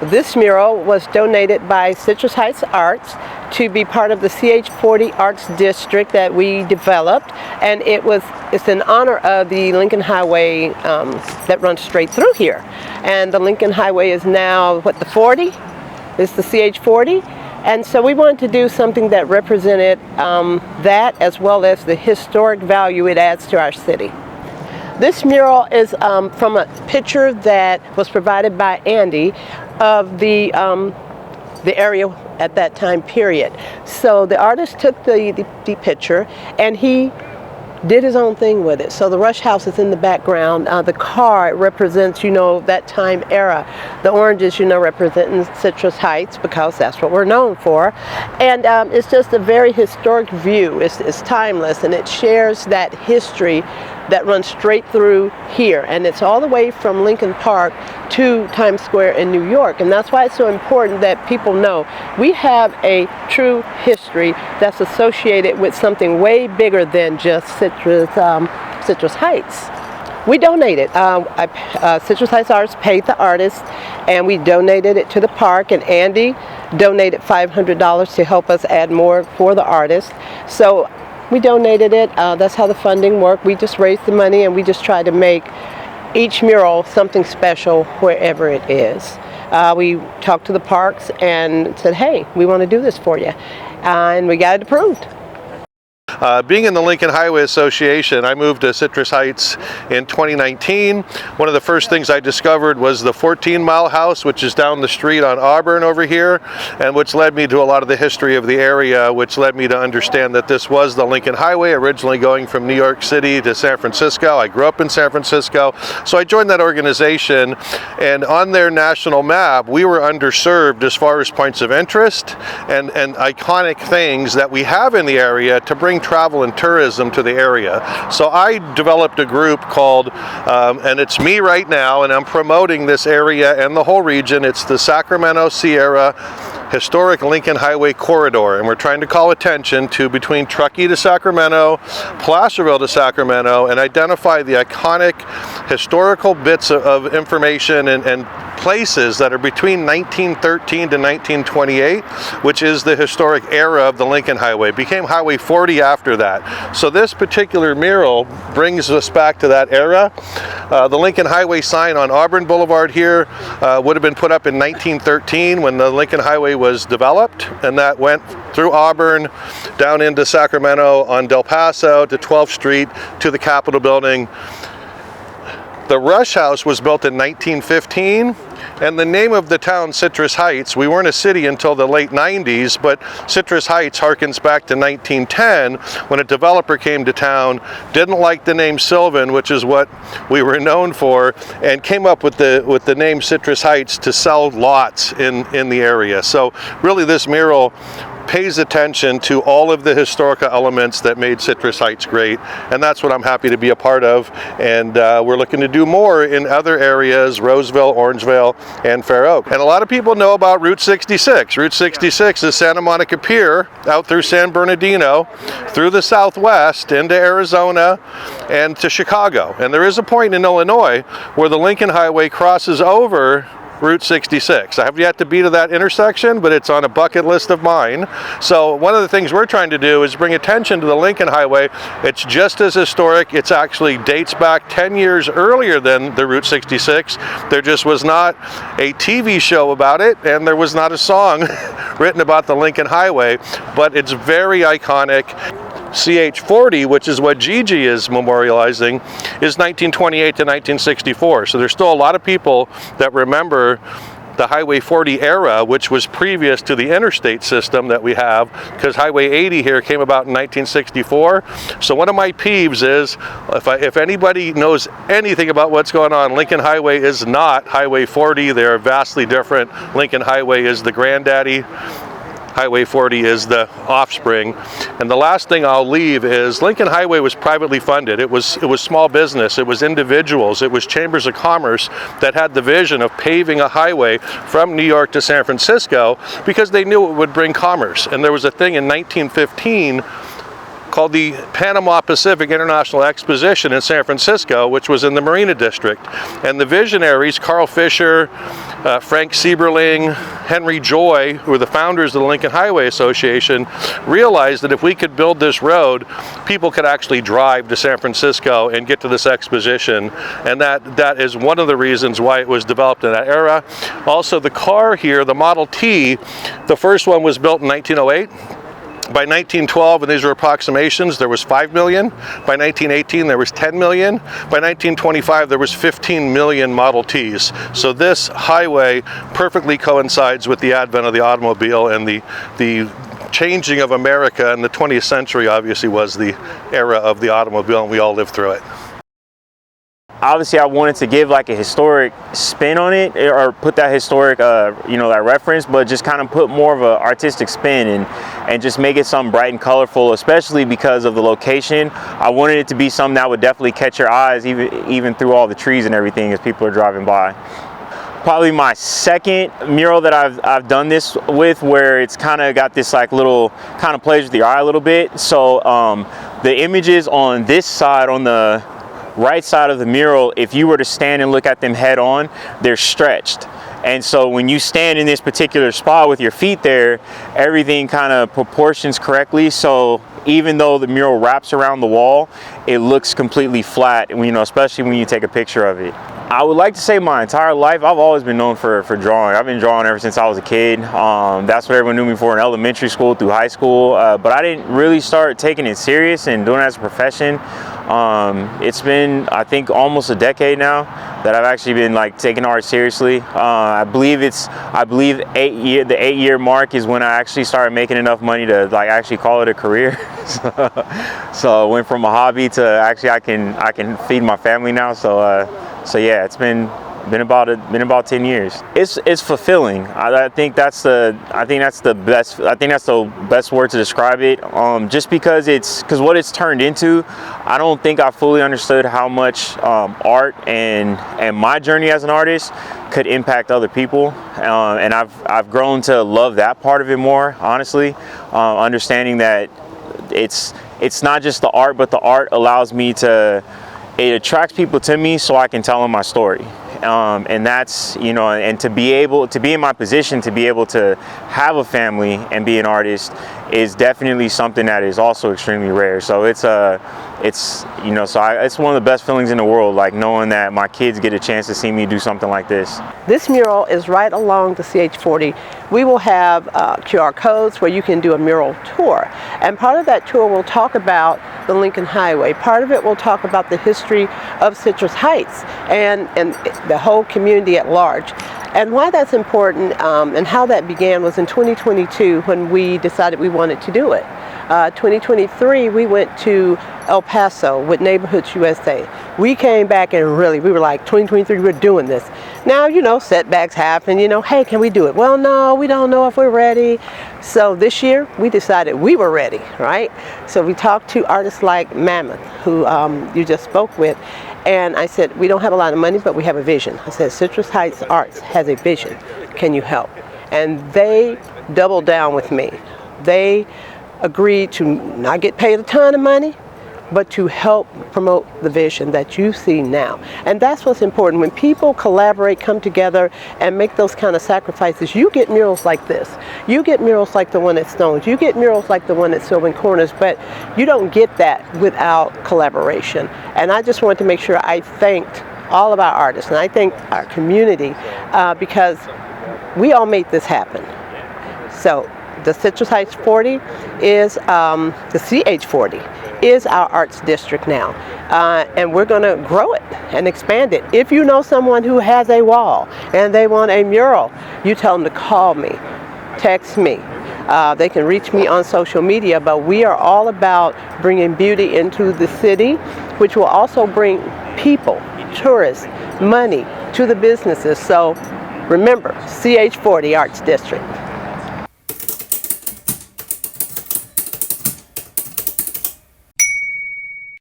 This mural was donated by Citrus Heights Arts to be part of the CH40 Arts District that we developed, and it's in honor of the Lincoln Highway that runs straight through here. And the Lincoln Highway is now, the 40? It's the CH40. And so we wanted to do something that represented that, as well as the historic value it adds to our city. This mural is from a picture that was provided by Andy of the area at that time period. So the artist took the picture and he did his own thing with it. So the Rusch house is in the background. The car represents, that time era. The oranges, representing Citrus Heights, because that's what we're known for. And it's just a very historic view. It's timeless, and it shares that history that runs straight through here. And it's all the way from Lincoln Park to Times Square in New York. And that's why it's so important that people know we have a true history that's associated with something way bigger than just Citrus Heights. We donated. Citrus Heights Arts paid the artist, and we donated it to the park, and Andy donated $500 to help us add more for the artist. So we donated it. That's how the funding worked. We just raised the money, and we just tried to make each mural something special wherever it is. We talked to the parks and said, hey, we want to do this for you. And we got it approved. Being in the Lincoln Highway Association, I moved to Citrus Heights in 2019. One of the first things I discovered was the 14-mile house, which is down the street on Auburn over here, and which led me to a lot of the history of the area, which led me to understand that this was the Lincoln Highway, originally going from New York City to San Francisco. I grew up in San Francisco, so I joined that organization, and on their national map, we were underserved as far as points of interest and iconic things that we have in the area to bring travel and tourism to the area. So I developed a group called, and it's me right now, and I'm promoting this area and the whole region. It's the Sacramento Sierra Historic Lincoln Highway Corridor, and we're trying to call attention to between Truckee to Sacramento, Placerville to Sacramento, and identify the iconic historical bits of information and places that are between 1913 to 1928, which is the historic era of the Lincoln Highway. It became Highway 40 after that. So this particular mural brings us back to that era. The Lincoln Highway sign on Auburn Boulevard here would have been put up in 1913 when the Lincoln Highway was developed, and that went through Auburn, down into Sacramento, on Del Paso to 12th Street to the Capitol Building. The Rusch house was built in 1915, and the name of the town, Citrus Heights, we weren't a city until the late 90s, but Citrus Heights harkens back to 1910 when a developer came to town, didn't like the name Sylvan, which is what we were known for, and came up with the name Citrus Heights to sell lots in the area. So really this mural pays attention to all of the historical elements that made Citrus Heights great, and that's what I'm happy to be a part of. And we're looking to do more in other areas, Roseville, Orangevale, and Fair Oak. And a lot of people know about Route 66. Route 66 is Santa Monica Pier out through San Bernardino, through the Southwest, into Arizona, and to Chicago. And there is a point in Illinois where the Lincoln Highway crosses over Route 66. I have yet to be to that intersection, but it's on a bucket list of mine. So one of the things we're trying to do is bring attention to the Lincoln Highway. It's just as historic. It's actually dates back 10 years earlier than the Route 66. There just was not a TV show about it, and there was not a song written about the Lincoln Highway, but it's very iconic. CH40, which is what Gigi is memorializing, is 1928 to 1964. So there's still a lot of people that remember the Highway 40 era, which was previous to the interstate system that we have, because Highway 80 here came about in 1964. So one of my peeves is, if anybody knows anything about what's going on, Lincoln Highway is not Highway 40. They are vastly different. Lincoln Highway is the granddaddy. Highway 40 is the offspring. And the last thing I'll leave is Lincoln Highway was privately funded. It was small business, it was individuals, it was chambers of commerce that had the vision of paving a highway from New York to San Francisco because they knew it would bring commerce. And there was a thing in 1915 called the Panama Pacific International Exposition in San Francisco, which was in the Marina District. And the visionaries, Carl Fisher, Frank Sieberling, Henry Joy, who were the founders of the Lincoln Highway Association, realized that if we could build this road, people could actually drive to San Francisco and get to this exposition. And that is one of the reasons why it was developed in that era. Also, the car here, the Model T, the first one was built in 1908. By 1912, and these are approximations, there was 5 million. By 1918, there was 10 million. By 1925, there was 15 million Model Ts. So this highway perfectly coincides with the advent of the automobile, and the changing of America in the 20th century obviously was the era of the automobile, and we all lived through it. Obviously, I wanted to give like a historic spin on it, or put that historic, that reference, but just kind of put more of an artistic spin and just make it something bright and colorful, especially because of the location. I wanted it to be something that would definitely catch your eyes, even through all the trees and everything as people are driving by. Probably my second mural that I've done this with, where it's kind of got this like little kind of plays with your eye a little bit. So the images on this side, on the right side of the mural, if you were to stand and look at them head on, they're stretched. And so when you stand in this particular spot with your feet there, everything kind of proportions correctly. So even though the mural wraps around the wall, it looks completely flat, especially when you take a picture of it. I would like to say my entire life, I've always been known for drawing. I've been drawing ever since I was a kid. That's what everyone knew me for in elementary school through high school. But I didn't really start taking it serious and doing it as a profession. It's been, I think, almost a decade now that I've actually been like taking art seriously. I believe the 8-year mark is when I actually started making enough money to like actually call it a career. So it went from a hobby to actually I can feed my family now. So yeah, it's been about 10 years. It's fulfilling. I think that's the best word to describe it. Just because what it's turned into, I don't think I fully understood how much art and my journey as an artist could impact other people. And I've grown to love that part of it more, honestly. Understanding that it's not just the art, but the art allows me it attracts people to me so I can tell them my story. And that's, and to be in my position to be able to have a family and be an artist is definitely something that is also extremely rare. So it's one of the best feelings in the world, like knowing that my kids get a chance to see me do something like this. This mural is right along the CH40. We will have QR codes where you can do a mural tour. And part of that tour will talk about the Lincoln Highway. Part of it will talk about the history of Citrus Heights and the whole community at large. And why that's important and how that began was in 2022 when we decided we wanted to do it. 2023 we went to El Paso with Neighborhoods USA. We came back and we were like, 2023 we're doing this. Now, setbacks happen, hey, can we do it? Well, no, we don't know if we're ready. So this year we decided we were ready, right? So we talked to artists like Mammxth, who you just spoke with. And I said, we don't have a lot of money, but we have a vision. I said, Citrus Heights Arts has a vision. Can you help? And they doubled down with me. They agreed to not get paid a ton of money, but to help promote the vision that you see now. And that's what's important. When people collaborate, come together, and make those kind of sacrifices, you get murals like this. You get murals like the one at Stones. You get murals like the one at Sylvan Corners, but you don't get that without collaboration. And I just wanted to make sure I thanked all of our artists, and I thanked our community, because we all made this happen. So the Citrus Heights 40 is, the CH40 is our arts district now. And we're going to grow it and expand it. If you know someone who has a wall and they want a mural, you tell them to call me, text me. They can reach me on social media, but we are all about bringing beauty into the city, which will also bring people, tourists, money to the businesses. So remember, CH40 Arts District.